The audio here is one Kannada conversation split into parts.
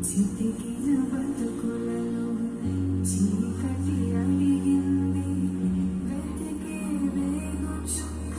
చితికిన బతుకులలో చీకటి అడిగింది వెతికే వేగు చుక్క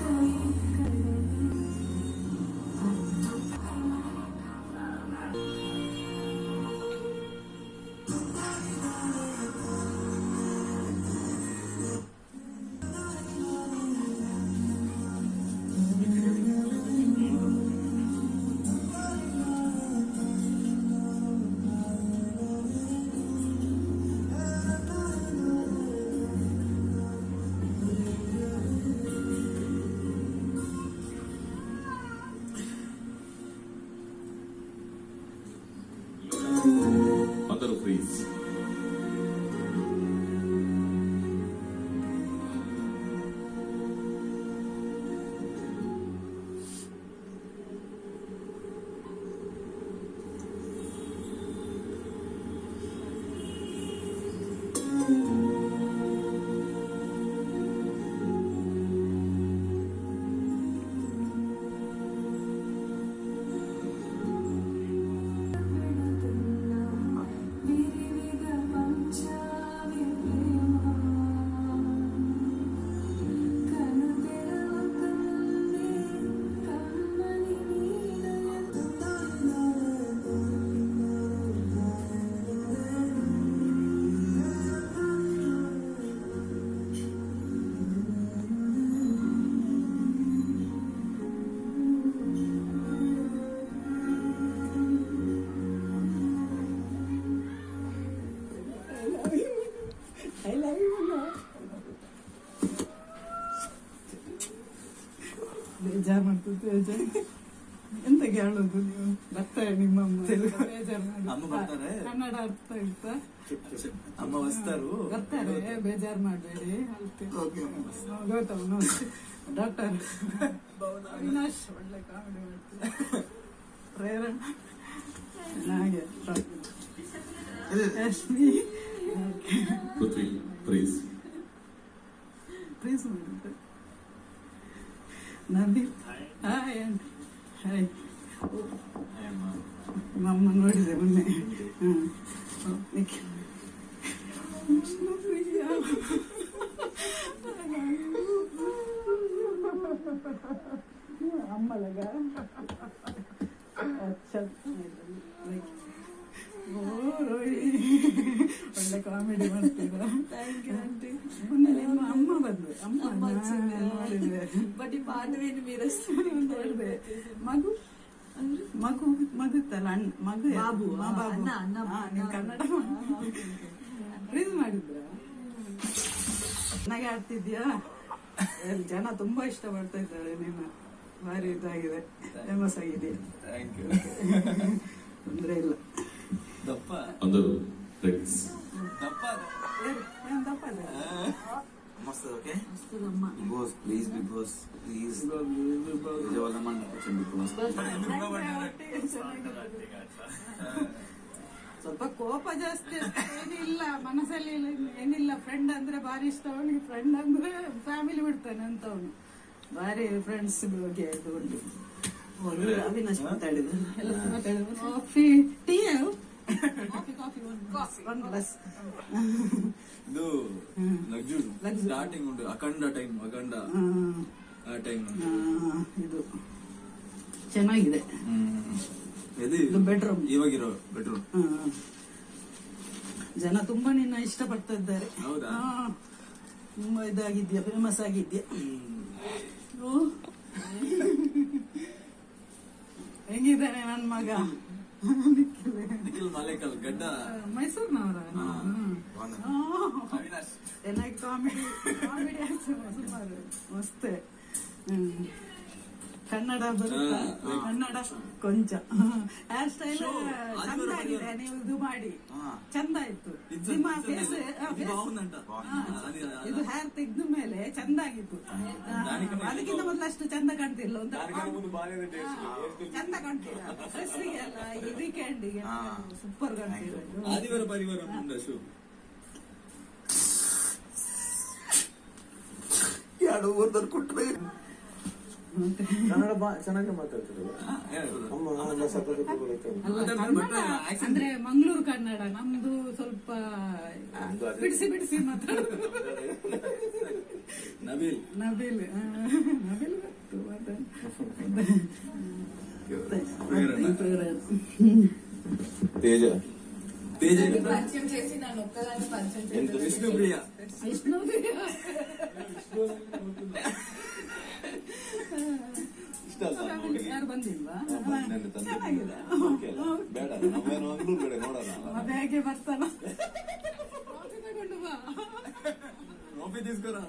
అందరూ ప్లీజ్. ಬೇಜಾರು ಮಾಡ್ತದೆ ಎಂತ ಕೇಳೋದು ನೀವು ಬರ್ತಾರೆ ನಿಮ್ಮಮ್ಮ ಬೇಜಾರು ಮಾಡಿ ಕನ್ನಡ ಅರ್ಥ ಆಯ್ತಾ ಅಮ್ಮ ವಸ್ತಾರು ಬರ್ತಾರೆ ಬೇಜಾರು ಮಾಡಬೇಡಿ ಗೌತಮ್ ಡಾಕ್ಟರ್ ಅವಿನಾಶ್ ಒಳ್ಳೆ ಕಾಮಿಡಿ ಮಾಡ್ತಾರೆ ಪ್ರೇರಣ ಹಾಗೆ ರಶ್ಮಿ ಪ್ಲೀಸ್ ಪ್ಲೀಸ್ ಮಾಡಿದ್ರೆ ನಬಿ ಹಾಯ್ ಹಾಯ್ ಅಮ್ಮ ನೋಡಿದೆ ಮೊನ್ನೆ ಅಮ್ಮಲಗ ಒಳ್ಳೆ ಕಾಮಿಡಿ ಮಾಡ್ತೀರಾ ಮೊನ್ನೆ ನಿಮ್ಮ ಅಮ್ಮ ಬಂದ್ವಿ ಅಮ್ಮ ನೋಡಿದ್ರೆ ಬಟ್ ಬಾಂಧವೇನು ನೋಡಿದೆ ಮಗು ಮಗು ಮಗುತ್ತಲ್ಲ ಅಣ್ಣ ಮಗು ಬಾಬು ಬಾಬು ನೀವು ಕನ್ನಡ ರೀಸ್ ಮಾಡಿದ್ರ ಚೆನ್ನಾಗಿ ಆಡ್ತಿದ್ಯಾ ಜನ ತುಂಬಾ ಇಷ್ಟ ಪಡ್ತಾ ಇದ್ದಾರೆ ನಿನ್ನ ಭಾರಿ ಇದಾಗಿದೆ ಫೇಮಸ್ ಆಗಿದೆ ತೊಂದ್ರೆ ಇಲ್ಲ ದಪ್ಪ అందరూ ప్లీజ్. ದಪ್ಪ ದಪ್ಪ ಮಸ್ತ್ ಓಕೆ వస్తుందమ్మా big boss please big boss please ವಿಜಯವಲ್ಲ ಮಾಡ್ಕೊಂಡು ಬಿಗ್ ಬಾಸ್ ಸ್ವಲ್ಪ ಕೋಪ ಜಾಸ್ತಿ ಏನಿಲ್ಲ ಮನಸ್ಸಲ್ಲಿ ಏನಿಲ್ಲ ಫ್ರೆಂಡ್ ಅಂದ್ರೆ ಭಾರಿ ಇಷ್ಟ ಅವನಿಗೆ ಫ್ರೆಂಡ್ ಅಂದ್ರೆ ಫ್ಯಾಮಿಲಿ ಬಿಡ್ತಾನೆ ಅಂತ ಅವನು ಭಾರಿ ಫ್ರೆಂಡ್ಸ್ ಬಗ್ಗೆ ಆಯ್ತು ಅವಿನಾಶ್ ಮಾತಾಡಿದ್ರು ಕಾಫಿ ಟೀ ಒನ್ ಗ್ಲಾಸ್ ಇದು ಸ್ಟಾರ್ಟಿಂಗ್ ಉಂಟು ಅಖಂಡ ಟೈಮ್ ಅಖಂಡ ಆ ಟೈಮ್ ಇದು ಚೆನ್ನಾಗಿದೆ ಇದು ಬೆಡ್ರೂಮ್ ಇವಾಗಿರೋ ಬೆಡ್ರೂಮ್ ಜನ ತುಂಬಾ ನಿನ್ನ ಇಷ್ಟಪಡ್ತಾ ಇದ್ದಾರೆ ಹೌದಾ ತುಂಬಾ ಇದಾಗಿದ್ಯಾ ಫೇಮಸ್ ಆಗಿದ್ಯಾ ಹೆಂಗಿದ್ದಾನೆ ನನ್ ಮಗ ನಿಖಿಲ್ ಮಾಲೇಕಲ್ ಗಡ್ಡ ಮೈಸೂರಿನವರ ಅವಿನಾಶ್ ಚೆನ್ನಾಗಿ ಕಾಮಿಡಿ ಕಾಮಿಡಿ ಸುಮಾರು ಮಸ್ತ್ ಕನ್ನಡ ಬರುತ್ತಾ? ಕನ್ನಡ ಕೊಂಚ. ಹೇರ್ ಸ್ಟೈಲ್ ಚಂದ ಆಗಿದೆ, ನೀವು ಇದು ಮಾಡಿ ಚಂದ ಆಯ್ತು. ನಿಮ್ಮ ಫೇಸ್ ಇದು ಹೇರ್ ತೆಗ್ದ ಮೇಲೆ ಚಂದ ಆಗಿತ್ತು. ಅದಕ್ಕಿಂತ ಮೊದಲು ಅಷ್ಟು ಚಂದ ಕಾಣ್ತಿಲ್ಲ ಅಂತ. ಚಂದ ಕಾಣ್ತೀರ ಡ್ರೆಸ್ಸಿಗೆ ಅಲ್ಲ, ಈ ವೀಕೆಂಡಿಗೆ ಸೂಪರ್ ಕಾಣ್ತೀರ. ಎರಡು ಊರ್ದಲ್ಲಿ ಕೊಟ್ಟರೆ ಕನ್ನಡ ಚೆನ್ನಾಗಿ ಮಾತಾಡ್ತಾರೆ ಅಮ್ಮ. ಸ್ವಲ್ಪ ಬರುತ್ತೆ. ಅಂದ್ರೆ ಮಂಗಳೂರು ಕನ್ನಡ ನಮ್ದು ಸ್ವಲ್ಪ ಬಿಡಿಸಿ ಬಿಡಿಸಿ ಮಾತಾಡೋದು. ನಬೀಲ್ ನಬೀಲ್ ಗೊತ್ತು ತೇಜ పరిచయం చేసి నన్ను ఒక్కదాన్ని పరిచయం చేసి ವಿಷ್ಣುಪ್ರಿಯ ಇಷ್ಟ ಅಲ್ಲ ನೋಡಿ. ಯಾರು ಬಂದಿಲ್ವಾ? ನನ್ನ ತಂದೆ ಚೆನ್ನಾಗಿದೆ. ಬೇಡ ನಮ್ಮೇನು ಮಂಗ್ಳೂರ್ ಬೇಡ ನೋಡೋಣ. ಮತ್ತೆ ಹೇಗೆ ಬರ್ತಾನ ತಗೊಂಡು ಬಾ. ಕಾಫಿ తీసుకురా